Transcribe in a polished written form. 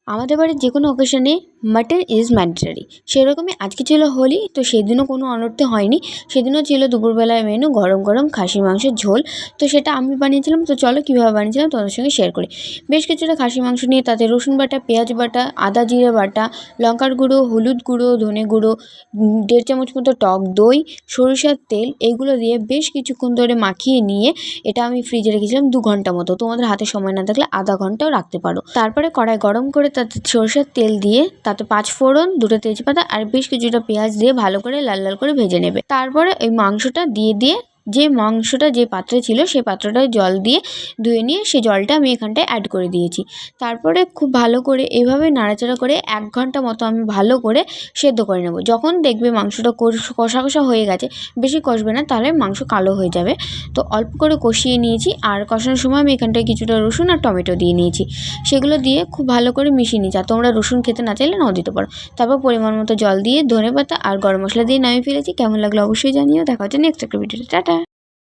আমাদের বাড়ির যে কোনো অকেশনে মাটন ইজ ম্যান্ডেটরি। সেরকমই আজকে ছিল হোলি, তো সেদিনও কোনো অনর্থ হয়নি। সেদিনও ছিল দুপুরবেলায় মেনু গরম গরম খাসির মাংসের ঝোল। তো সেটা আমি বানিয়েছিলাম। তো চলো কীভাবে বানিয়েছিলাম তোমাদের সঙ্গে শেয়ার করি। বেশ কিছুটা খাসির মাংস নিয়ে তাতে রসুন বাটা, পেঁয়াজ বাটা, আদা জিরে বাটা, লঙ্কার গুঁড়ো, হলুদ গুঁড়ো, ধনে গুঁড়ো, 1.5 চামচ মতো টক দই, সরিষার তেল, এইগুলো দিয়ে বেশ কিছুক্ষণ ধরে মাখিয়ে নিয়ে এটা আমি ফ্রিজে রেখেছিলাম 2 ঘন্টা মতো। তোমাদের হাতে সময় না থাকলে আধা ঘন্টাও রাখতে পারো। তারপরে কড়াই গরম করে তাতে সরষের তেল দিয়ে তাতে 5 ফোড়ন, 2টো তেজপাতা আর বেশ কিছুটা পেঁয়াজ দিয়ে ভালো করে লাল লাল করে ভেজে নেবে। তারপরে ওই মাংসটা দিয়ে যে মাংসটা যে পাত্রে ছিল সেই পাত্রটায় জল দিয়ে ধুয়ে নিয়ে সেই জলটা আমি এখানটায় অ্যাড করে দিয়েছি। তারপরে খুব ভালো করে এভাবে নাড়াচাড়া করে 1 ঘন্টা মতো আমি ভালো করে সেদ্ধ করে নেব। যখন দেখবে মাংসটা কষা কষা হয়ে গেছে, বেশি কষবে না তাহলে মাংস কালো হয়ে যাবে। তো অল্প করে কষিয়ে নিয়েছি, আর কষানোর সময় আমি এখানটায় কিছুটা রসুন আর টমেটো দিয়ে নিয়েছি। সেগুলো দিয়ে খুব ভালো করে মিশিয়ে নিয়েছি। আর তোমরা রসুন খেতে না চাইলে নাও দিতে পারো। তারপর পরিমাণ মতো জল দিয়ে ধনেপাতা আর গরম মশলা দিয়ে নামিয়ে ফেলেছি। কেমন লাগলো অবশ্যই জানিও। দেখা হচ্ছে নেক্সট একটা ভিডিওতে। টাটা।